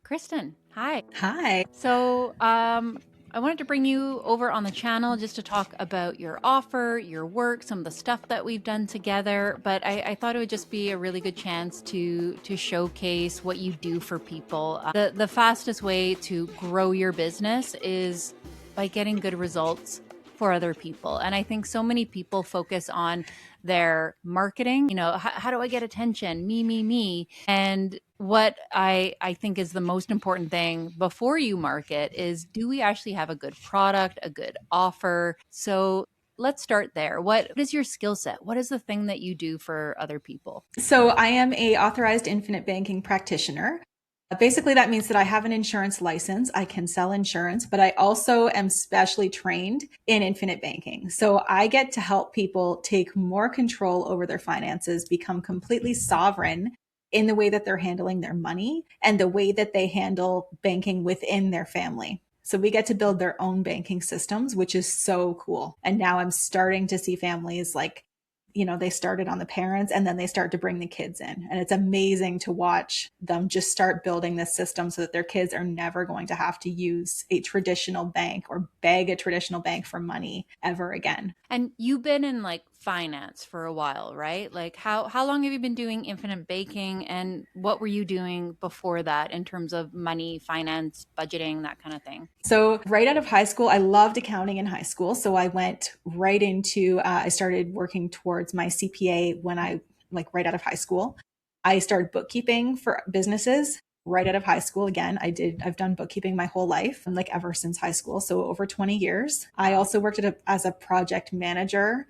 Kristyn, hi. Hi. I wanted to bring you over on the channel just to talk about your offer, your work, some of the stuff that we've done together. But I thought it would just be a really good chance to showcase what you do for people. The fastest way to grow your business is by getting good results for other people. And I think so many people focus on their marketing, how do I get attention? Me. And what I think is the most important thing before you market is, do we actually have a good product, a good offer? So let's start there. What is your skill set? What is the thing that you do for other people? So I am a authorized infinite banking practitioner. Basically, that means that I have an insurance license. I can sell insurance, but I also am specially trained in infinite banking. So I get to help people take more control over their finances, become completely sovereign in the way that they're handling their money and the way that they handle banking within their family. So we get to build their own banking systems, which is so cool. And now I'm starting to see families like, they started on the parents and then they start to bring the kids in. And it's amazing to watch them just start building this system so that their kids are never going to have to use a traditional bank or beg a traditional bank for money ever again. And you've been in like finance for a while, right? Like how long have you been doing infinite baking, and what were you doing before that in terms of money, finance, budgeting, that kind of thing? So right out of high school, I loved accounting in high school. So I went right into, I started working towards my CPA when I like right out of high school. I started bookkeeping for businesses right out of high school. Again, I've done bookkeeping my whole life, like ever since high school. So over 20 years. I also worked as a project manager.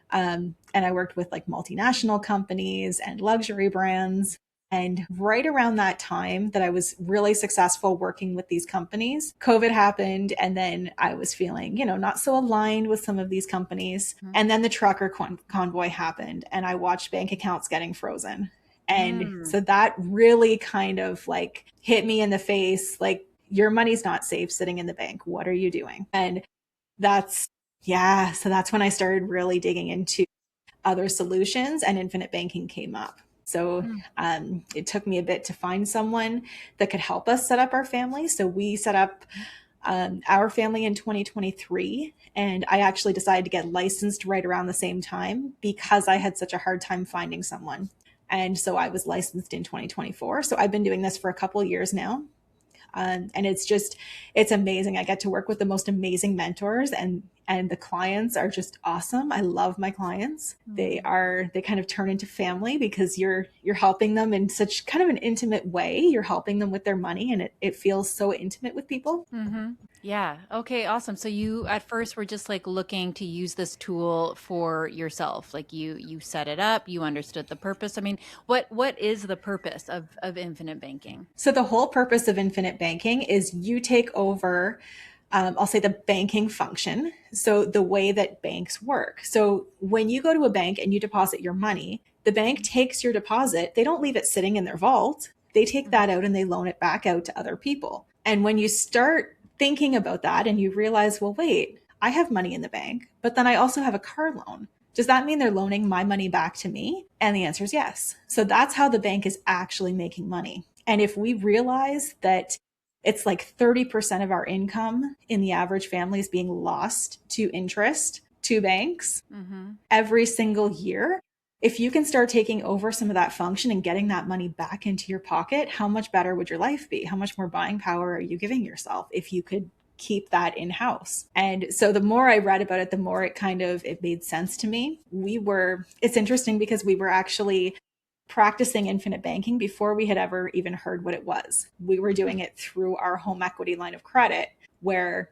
And I worked with like multinational companies and luxury brands. And right around that time that I was really successful working with these companies, COVID happened. And then I was feeling, not so aligned with some of these companies. And then the trucker convoy happened, and I watched bank accounts getting frozen. And Mm. so that really kind of like hit me in the face, like, your money's not safe sitting in the bank. What are you doing? And that's, yeah. So that's when I started really digging into other solutions, and infinite banking came up. So Mm. it took me a bit to find someone that could help us set up our family. So we set up our family in 2023. And I actually decided to get licensed right around the same time because I had such a hard time finding someone. And so I was licensed in 2024. So I've been doing this for a couple of years now. And it's amazing. I get to work with the most amazing mentors, and the clients are just awesome. I love my clients. They kind of turn into family because you're helping them in such kind of an intimate way. You're helping them with their money, and it feels so intimate with people. Mm-hmm. Yeah. Okay. Awesome. So you at first were just like looking to use this tool for yourself. Like you set it up, you understood the purpose. I mean, what is the purpose of infinite banking? So the whole purpose of infinite banking is you take over, I'll say, the banking function. So the way that banks work. So when you go to a bank and you deposit your money, the bank takes your deposit. They don't leave it sitting in their vault. They take that out and they loan it back out to other people. And when you start thinking about that and you realize, well, wait, I have money in the bank, but then I also have a car loan. Does that mean they're loaning my money back to me? And the answer is yes. So that's how the bank is actually making money. And if we realize that it's like 30% of our income in the average family is being lost to interest to banks Mm-hmm. every single year, if you can start taking over some of that function and getting that money back into your pocket, how much better would your life be? How much more buying power are you giving yourself if you could keep that in house? And so the more I read about it, the more it made sense to me. It's interesting because we were actually practicing infinite banking before we had ever even heard what it was. We were doing it through our home equity line of credit, where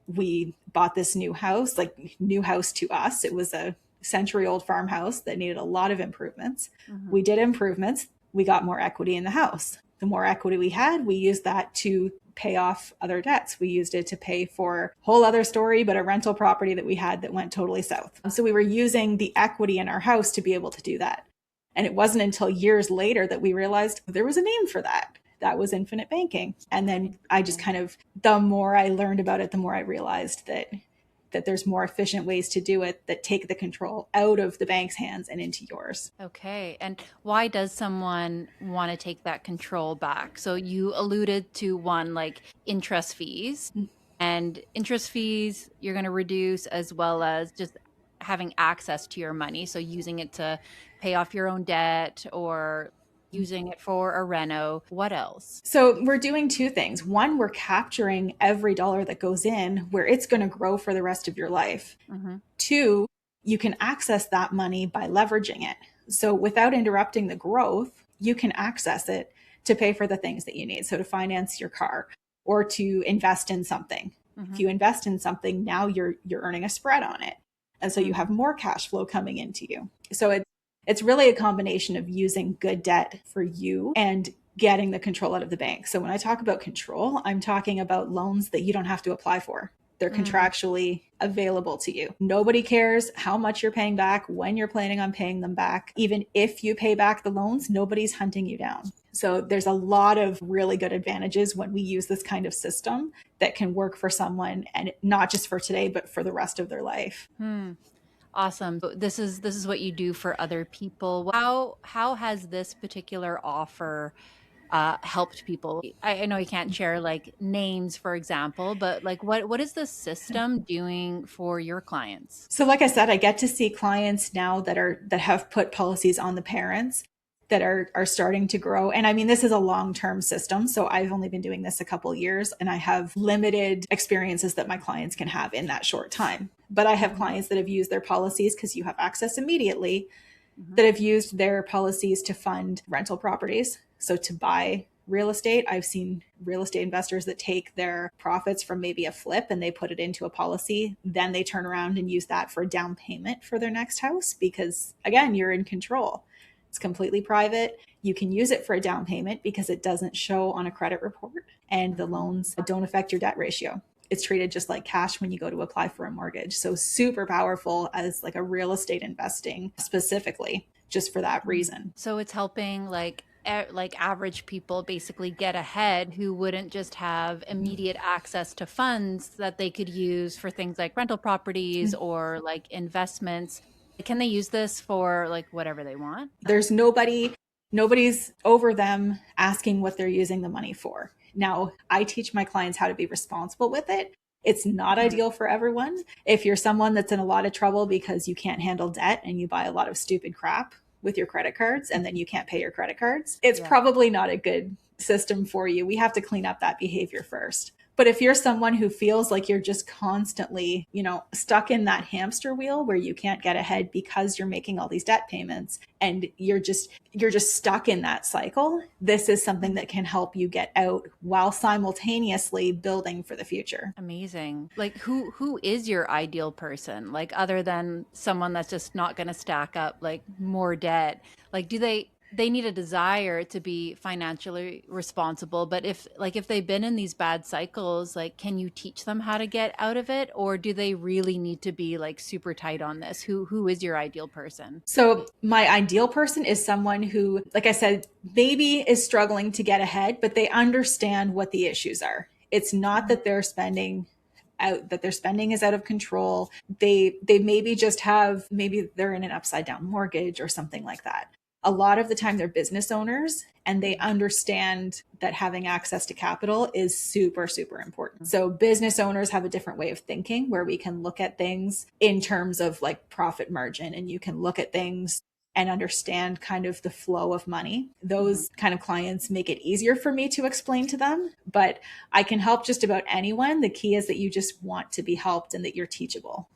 we bought this new house, like new house to us. It was a century old farmhouse that needed a lot of improvements. Mm-hmm. We did improvements. We got more equity in the house. The more equity we had, we used that to pay off other debts. We used it to pay for a whole other story, but a rental property that we had that went totally south. So we were using the equity in our house to be able to do that. And it wasn't until years later that we realized there was a name for that. That was infinite banking. And then I just kind of, the more I learned about it, the more I realized that that there's more efficient ways to do it that take the control out of the bank's hands and into yours. Okay. And why does someone want to take that control back? So you alluded to one, like interest fees, and interest fees you're going to reduce, as well as just having access to your money. So using it to pay off your own debt or using it for a reno. What else? So we're doing two things. One, we're capturing every dollar that goes in where it's going to grow for the rest of your life. Mm-hmm. Two, you can access that money by leveraging it. So without interrupting the growth, you can access it to pay for the things that you need. So to finance your car or to invest in something. Mm-hmm. If you invest in something, now you're earning a spread on it. And so you have more cash flow coming into you. So it's really a combination of using good debt for you and getting the control out of the bank. So when I talk about control, I'm talking about loans that you don't have to apply for. They're contractually available to you. Nobody cares how much you're paying back, when you're planning on paying them back. Even if you pay back the loans, nobody's hunting you down. So there's a lot of really good advantages when we use this kind of system that can work for someone, and not just for today, but for the rest of their life. Awesome. So this is what you do for other people. How has this particular offer helped people? I know you can't share like names, for example, but like what is the system doing for your clients? So like I said, I get to see clients now that have put policies on the parents that are starting to grow. And I mean, this is a long-term system. So I've only been doing this a couple years, and I have limited experiences that my clients can have in that short time. But I have clients that have used their policies, because you have access immediately, that have used their policies to fund rental properties. So to buy real estate, I've seen real estate investors that take their profits from maybe a flip and they put it into a policy. Then they turn around and use that for a down payment for their next house, because again, you're in control. It's completely private. You can use it for a down payment because it doesn't show on a credit report, and the loans don't affect your debt ratio. It's treated just like cash when you go to apply for a mortgage. So super powerful as like a real estate investing specifically, just for that reason. So it's helping like average people basically get ahead, who wouldn't just have immediate access to funds that they could use for things like rental properties or like investments. Can they use this for like whatever they want? There's nobody's over them asking what they're using the money for. Now, I teach my clients how to be responsible with it. It's not ideal for everyone. If you're someone that's in a lot of trouble because you can't handle debt and you buy a lot of stupid crap with your credit cards and then you can't pay your credit cards, it's probably not a good system for you. We have to clean up that behavior first. But if you're someone who feels like you're just constantly, stuck in that hamster wheel where you can't get ahead because you're making all these debt payments and you're just stuck in that cycle, this is something that can help you get out while simultaneously building for the future. Amazing. Like who is your ideal person? Like other than someone that's just not going to stack up like more debt. Like do they need a desire to be financially responsible, but if they've been in these bad cycles, like can you teach them how to get out of it, or do they really need to be like super tight on this? Who is your ideal person? So my ideal person is someone who, like I said, maybe is struggling to get ahead, but they understand what the issues are. It's not that their spending is out of control. They maybe just maybe they're in an upside down mortgage or something like that. A lot of the time they're business owners, and they understand that having access to capital is super, super important. So business owners have a different way of thinking, where we can look at things in terms of like profit margin, and you can look at things and understand kind of the flow of money. Those kind of clients make it easier for me to explain to them, but I can help just about anyone. The key is that you just want to be helped and that you're teachable.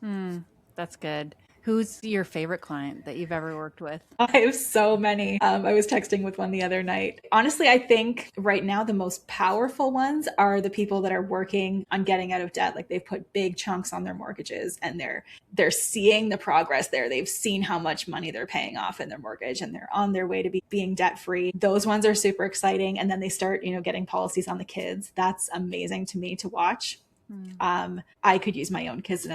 That's good. Who's your favorite client that you've ever worked with? I have so many. I was texting with one the other night. Honestly, I think right now the most powerful ones are the people that are working on getting out of debt. Like they've put big chunks on their mortgages and they're seeing the progress there. They've seen how much money they're paying off in their mortgage and they're on their way to being debt free. Those ones are super exciting. And then they start, getting policies on the kids. That's amazing to me to watch. I could use my own kids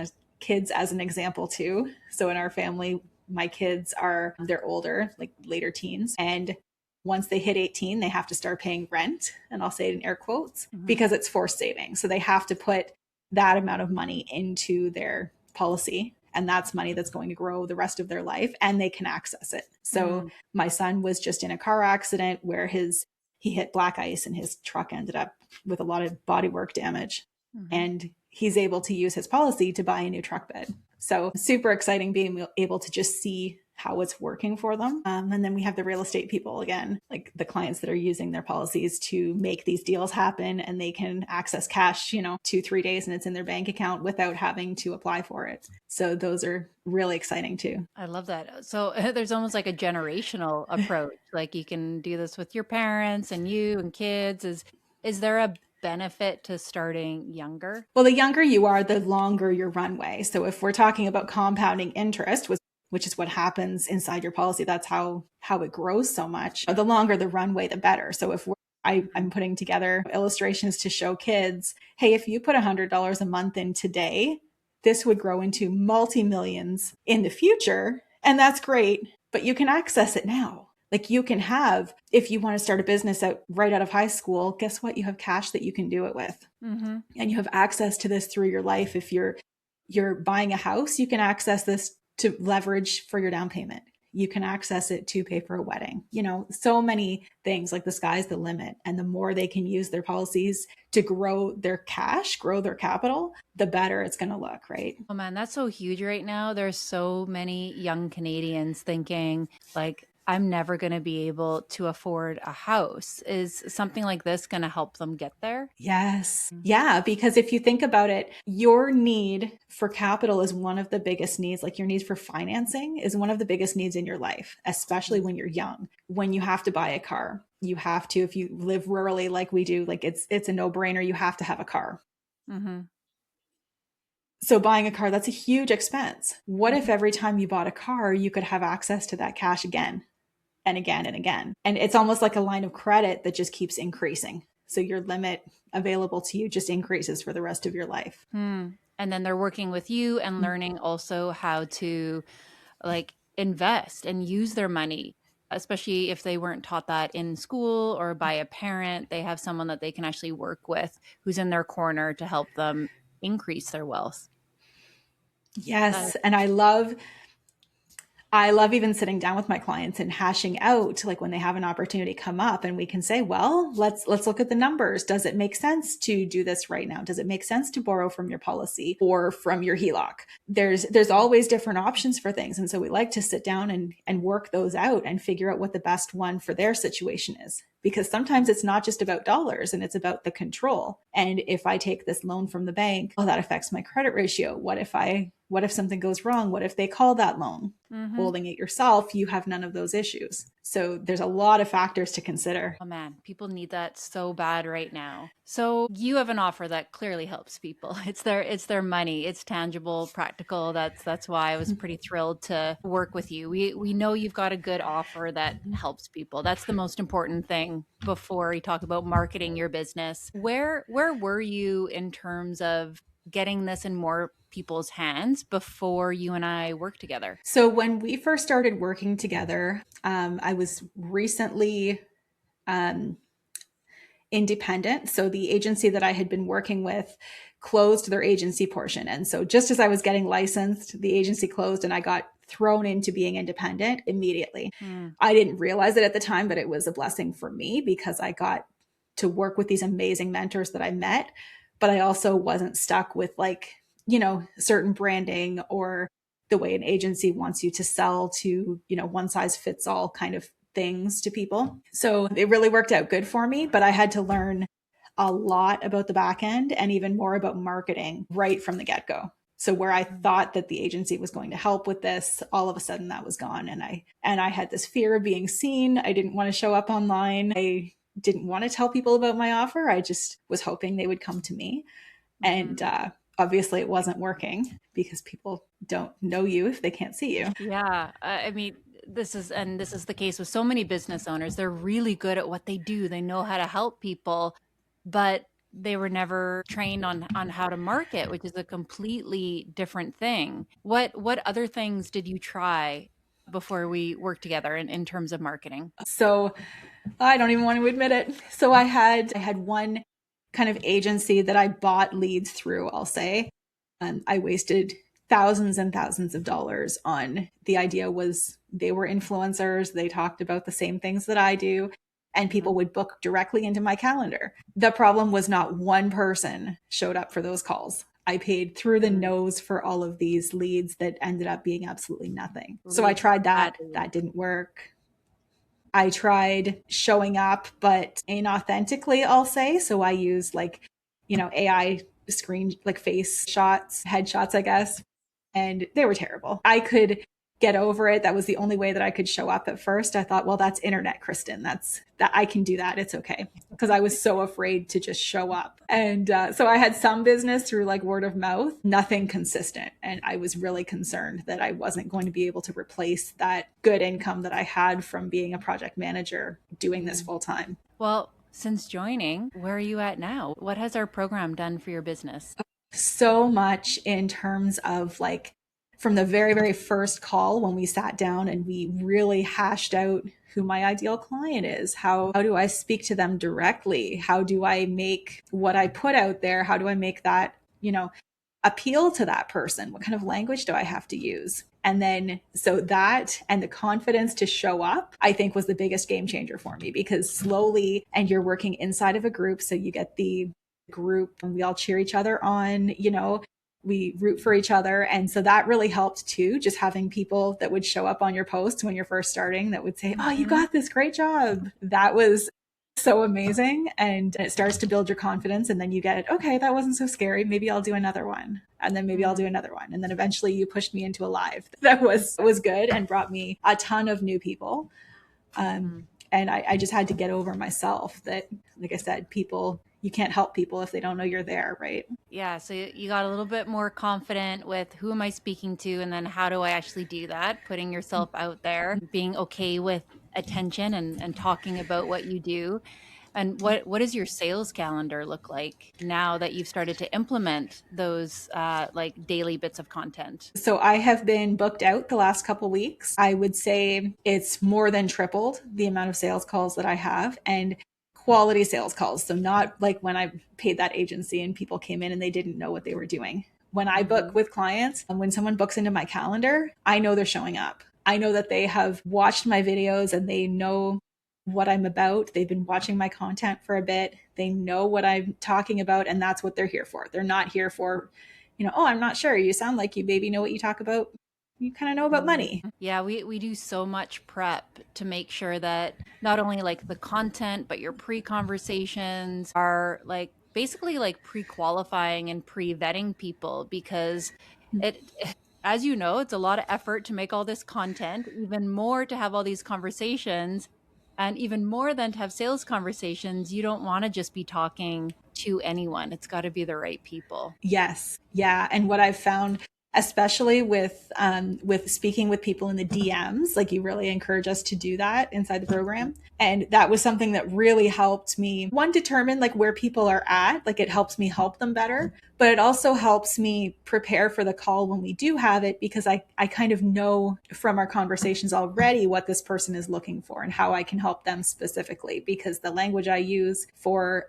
as an example too. So in our family, my kids they're older, like later teens. And once they hit 18, they have to start paying rent. And I'll say it in air quotes because it's forced saving. So they have to put that amount of money into their policy. And that's money that's going to grow the rest of their life, and they can access it. So my son was just in a car accident where he hit black ice and his truck ended up with a lot of bodywork damage. And he's able to use his policy to buy a new truck bed. So super exciting being able to just see how it's working for them. And then we have the real estate people again, like the clients that are using their policies to make these deals happen, and they can access cash, 2-3 days and it's in their bank account without having to apply for it. So those are really exciting too. I love that. So there's almost like a generational approach. Like you can do this with your parents and you and kids. Is there a benefit to starting younger? Well, the younger you are, the longer your runway. So if we're talking about compounding interest, which is what happens inside your policy, that's how it grows so much. The longer the runway, the better. So if I'm putting together illustrations to show kids, hey, if you put $100 a month in today, this would grow into multi-millions in the future. And that's great, but you can access it now. Like you can have, if you want to start a business right out of high school, guess what? You have cash that you can do it with. And you have access to this through your life. If you're buying a house, you can access this to leverage for your down payment. You can access it to pay for a wedding. So many things, like the sky's the limit. And the more they can use their policies to grow their cash, grow their capital, the better it's going to look, right? Oh man, that's so huge right now. There's so many young Canadians thinking like, I'm never going to be able to afford a house. Is something like this going to help them get there? Yes. Yeah. Because if you think about it, your need for capital is one of the biggest needs. Like your need for financing is one of the biggest needs in your life, especially when you're young. When you have to buy a car, you have to, if you live rurally like we do, like it's a no-brainer. You have to have a car. So buying a car, that's a huge expense. What if every time you bought a car, you could have access to that cash again and again and again? And it's almost like a line of credit that just keeps increasing. So your limit available to you just increases for the rest of your life. And then they're working with you and learning also how to like invest and use their money, especially if they weren't taught that in school or by a parent. They have someone that they can actually work with who's in their corner to help them increase their wealth. Yes. And I love even sitting down with my clients and hashing out, like when they have an opportunity come up and we can say, well, let's look at the numbers. Does it make sense to do this right now? Does it make sense to borrow from your policy or from your HELOC? There's always different options for things. And so we like to sit down and work those out and figure out what the best one for their situation is. Because sometimes it's not just about dollars and it's about the control. And if I take this loan from the bank, oh, that affects my credit ratio. What if something goes wrong? What if they call that loan? Holding it yourself, you have none of those issues. So there's a lot of factors to consider. Oh man, people need that so bad right now. So you have an offer that clearly helps people. It's their money. It's tangible, practical. That's why I was pretty thrilled to work with you. We know you've got a good offer that helps people. That's the most important thing before we talk about marketing your business. Where were you in terms of getting this in more people's hands before you and I worked together? So when we first started working together, I was recently independent. So the agency that I had been working with closed their agency portion. And so just as I was getting licensed, the agency closed and I got thrown into being independent immediately. I didn't realize it at the time, but it was a blessing for me because I got to work with these amazing mentors that I met. But I also wasn't stuck with certain branding or the way an agency wants you to sell to, one size fits all kind of things to people. So it really worked out good for me, but I had to learn a lot about the back end and even more about marketing right from the get-go. So where I thought that the agency was going to help with this, all of a sudden that was gone. And I had this fear of being seen. I didn't want to show up online. I didn't want to tell people about my offer. I just was hoping they would come to me. And obviously it wasn't working because people don't know you if they can't see you. Yeah. I mean, this is the case with so many business owners. They're really good at what they do. They know how to help people, but they were never trained on how to market, which is a completely different thing. What other things did you try before we worked together in terms of marketing? So I don't even want to admit it. So I had one kind of agency that I bought leads through, I'll say. I wasted thousands and thousands of dollars on the idea was they were influencers. They talked about the same things that I do, and people would book directly into my calendar. The problem was not one person showed up for those calls. I paid through the nose for all of these leads that ended up being absolutely nothing. So I tried that. That didn't work. I tried showing up, but inauthentically, I'll say. So I used AI screen, like face shots, headshots, I guess. And they were terrible. I could get over it. That was the only way that I could show up at first. I thought, well, that's internet, Kristyn. That I can do that. It's okay. Because I was so afraid to just show up. And so I had some business through like word of mouth, nothing consistent. And I was really concerned that I wasn't going to be able to replace that good income that I had from being a project manager doing this full time. Well, since joining, where are you at now? What has our program done for your business? So much in terms of like from the very, very first call when we sat down and we really hashed out who my ideal client is. How do I speak to them directly? How do I make what I put out there? How do I make that, appeal to that person? What kind of language do I have to use? And then so that and the confidence to show up, I think was the biggest game changer for me because slowly, and you're working inside of a group. So you get the group and we all cheer each other on, we root for each other. And so that really helped too, just having people that would show up on your posts when you're first starting that would say, oh, you got this, great job. That was so amazing. And it starts to build your confidence. And then you get, okay, that wasn't so scary. Maybe I'll do another one. And then maybe I'll do another one. And then eventually you pushed me into a live that was good and brought me a ton of new people. And I just had to get over myself that, like I said, you can't help people if they don't know you're there, right? Yeah, so you got a little bit more confident with who am I speaking to, and then how do I actually do that? Putting yourself out there, being okay with attention and talking about what you do. And what does your sales calendar look like now that you've started to implement those like daily bits of content? So I have been booked out the last couple weeks. I would say it's more than tripled the amount of sales calls that I have, and quality sales calls. So not like when I paid that agency and people came in and they didn't know what they were doing. When I book with clients, when someone books into my calendar, I know they're showing up. I know that they have watched my videos and they know what I'm about. They've been watching my content for a bit. They know what I'm talking about, and that's what they're here for. They're not here for, oh, I'm not sure. You sound like you maybe know what you talk about. You kind of know about money. Yeah, we do so much prep to make sure that not only like the content, but your pre-conversations are like basically like pre-qualifying and pre-vetting people because it as you know, it's a lot of effort to make all this content, even more to have all these conversations, and even more than to have sales conversations. You don't want to just be talking to anyone. It's got to be the right people. Yes. Yeah. And what I've found, especially with speaking with people in the DMs, like you really encourage us to do that inside the program. And that was something that really helped me, one, determine like where people are at. Like it helps me help them better, but it also helps me prepare for the call when we do have it, because I kind of know from our conversations already what this person is looking for and how I can help them specifically, because the language I use for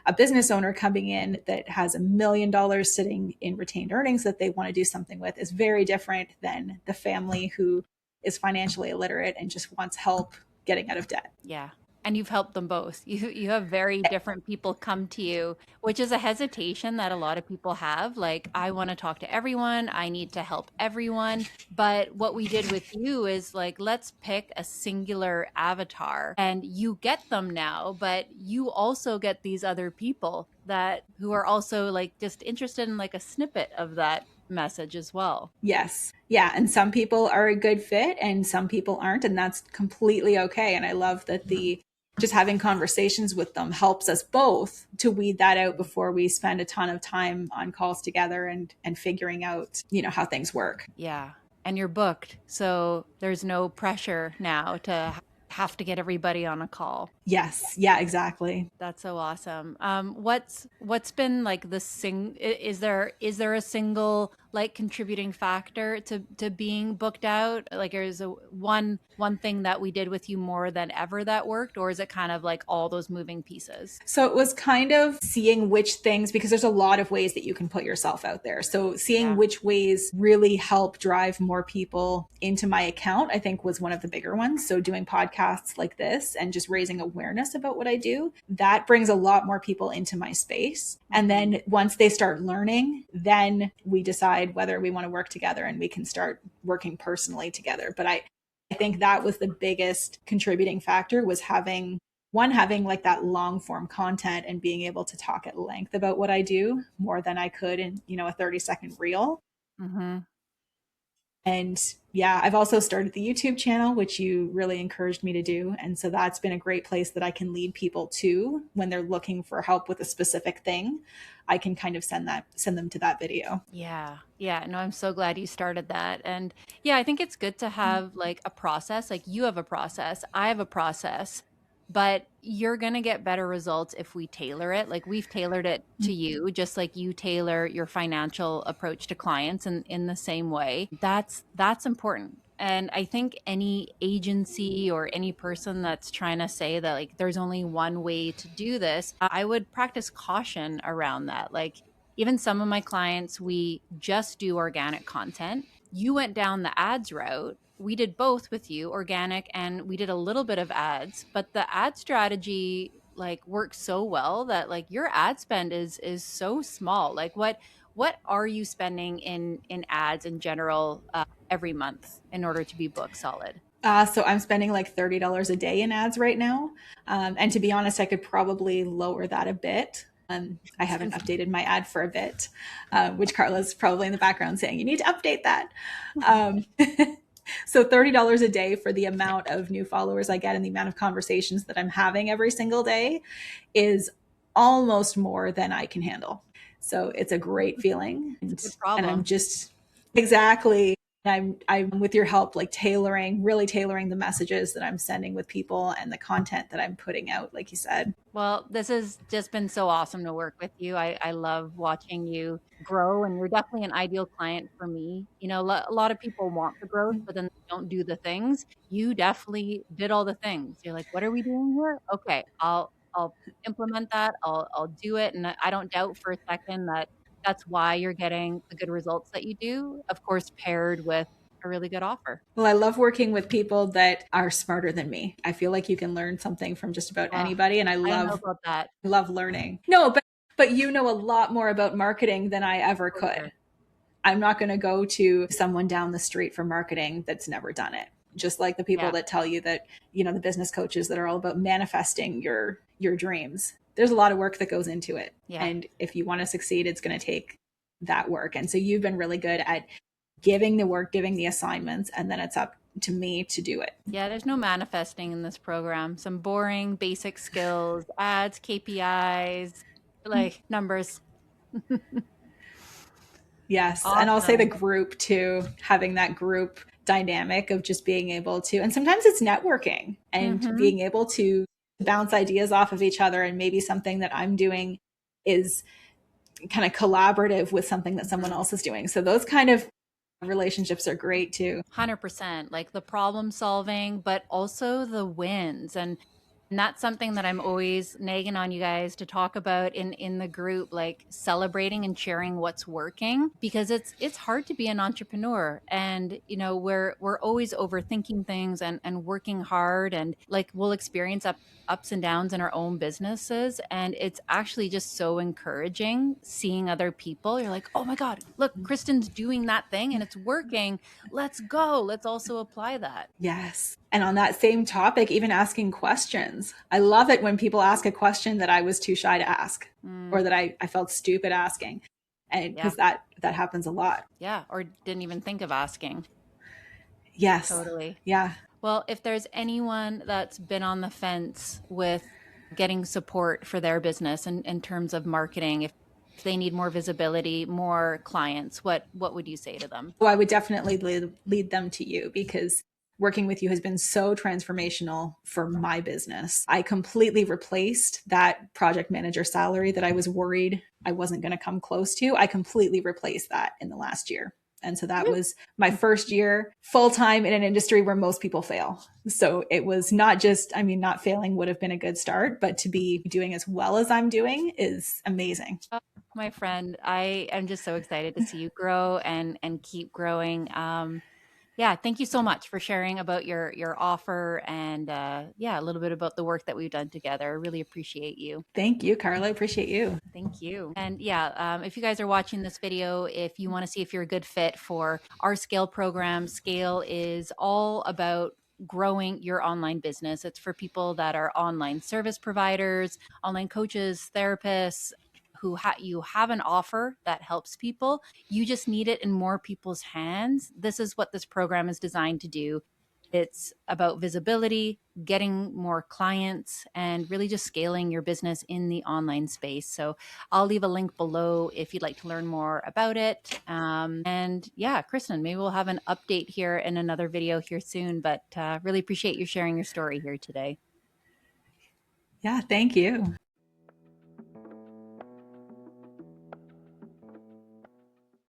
a business owner coming in that has $1 million sitting in retained earnings that they want to do something with is very different than the family who is financially illiterate and just wants help getting out of debt. Yeah. And you've helped them both. You have very different people come to you, which is a hesitation that a lot of people have. Like, I want to talk to everyone. I need to help everyone. But what we did with you is like, let's pick a singular avatar and you get them now, but you also get these other people who are also like just interested in like a snippet of that message as well. Yes. Yeah. And some people are a good fit and some people aren't. And that's completely okay. And I love that just having conversations with them helps us both to weed that out before we spend a ton of time on calls together and figuring out, how things work. Yeah. And you're booked. So there's no pressure now to have to get everybody on a call. Yes. Yeah, exactly. That's so awesome. What's been like is there a single like contributing factor to being booked out? Like, is a one thing that we did with you more than ever that worked, or is it kind of like all those moving pieces? So it was kind of seeing which things, because there's a lot of ways that you can put yourself out there. So seeing Yeah. which ways really help drive more people into my account, I think was one of the bigger ones. So doing podcasts like this and just raising awareness about what I do, that brings a lot more people into my space. And Mhm. then once they start learning, then we decide whether we want to work together and we can start working personally together. But I think that was the biggest contributing factor, was having like that long form content and being able to talk at length about what I do more than I could in, a 30-second reel. Mhm. And yeah, I've also started the YouTube channel, which you really encouraged me to do. And so that's been a great place that I can lead people to when they're looking for help with a specific thing. I can kind of send them to that video. Yeah. Yeah. No, I'm so glad you started that. And yeah, I think it's good to have like a process. Like you have a process, I have a process, but you're going to get better results if we tailor it. Like we've tailored it to you, just like you tailor your financial approach to clients in the same way. That's important. And I think any agency or any person that's trying to say that like there's only one way to do this, I would practice caution around that. Like even some of my clients, we just do organic content. You went down the ads route. We did both with you, organic, and we did a little bit of ads, but the ad strategy like works so well that like your ad spend is so small. Like what are you spending in ads in general every month in order to be book solid? So I'm spending like $30 a day in ads right now. And to be honest, I could probably lower that a bit. I haven't updated my ad for a bit, which Carla's probably in the background saying, you need to update that. Um, so $30 a day for the amount of new followers I get and the amount of conversations that I'm having every single day is almost more than I can handle. So it's a great feeling. It's a good And I'm problem. just exactly, I'm with your help, like really tailoring the messages that I'm sending with people and the content that I'm putting out, like you said. Well, this has just been so awesome to work with you. I love watching you grow, and you're definitely an ideal client for me. You know, a lot of people want the growth, but then they don't do the things. You definitely did all the things. You're like, what are we doing here? Okay, I'll implement that. I'll do it, and I don't doubt for a second that that's why you're getting the good results that you do. Of course, paired with a really good offer. Well, I love working with people that are smarter than me. I feel like you can learn something from just about Uh, anybody, and I don't know about that love learning. No, but you know a lot more about marketing than I ever for could. sure. I'm not going to go to someone down the street for marketing that's never done it. Just like the people Yeah, that tell you that, the business coaches that are all about manifesting your dreams. There's a lot of work that goes into it. yeah. And if you want to succeed, it's going to take that work. And so you've been really good at giving the work, giving the assignments, and then it's up to me to do it. Yeah, there's no manifesting in this program. Some boring basic skills, ads, KPIs, like numbers. Yes. And I'll say the Awesome. group too, having that group dynamic of just being able to, and sometimes it's networking and Hmm. being able to bounce ideas off of each other. And maybe something that I'm doing is kind of collaborative with something that someone else is doing. So those kind of relationships are great too. 100%. Like the problem solving, but also the wins. And that's something that I'm always nagging on you guys to talk about in the group, like celebrating and sharing what's working, because it's hard to be an entrepreneur. And you know, we're always overthinking things and working hard, and like we'll experience ups and downs in our own businesses, and it's actually just so encouraging seeing other people. You're like, oh my god, look, Kristyn's doing that thing and it's working. Let's go, let's also apply that. Yes. And on that same topic, even asking questions. I love it when people ask a question that I was too shy to ask Mm, or that I felt stupid asking. And yeah. because that happens a lot. Yeah, or didn't even think of asking. Yes. Totally. Yeah. Well, if there's anyone that's been on the fence with getting support for their business and in terms of marketing, if they need more visibility, more clients, what would you say to them? Well, I would definitely lead them to you because working with you has been so transformational for my business. I completely replaced that project manager salary that I was worried I wasn't going to come close to. I completely replaced that in the last year. And so that was my first year full time in an industry where most people fail. So it was not just, I mean, not failing would have been a good start, but to be doing as well as I'm doing is amazing. Oh, my friend, I am just so excited to see you grow and keep growing. Yeah, thank you so much for sharing about your offer and yeah, a little bit about the work that we've done together. I really appreciate you. Thank you, Carla. I appreciate you. Thank you. And yeah, if you guys are watching this video, if you want to see if you're a good fit for our Scale program, Scale is all about growing your online business. It's for people that are online service providers, online coaches, therapists who you have an offer that helps people. You just need it in more people's hands. This is what this program is designed to do. It's about visibility, getting more clients, and really just scaling your business in the online space. So I'll leave a link below if you'd like to learn more about it. And yeah, Kristyn, maybe we'll have an update here in another video here soon, but really appreciate you sharing your story here today. Yeah, thank you.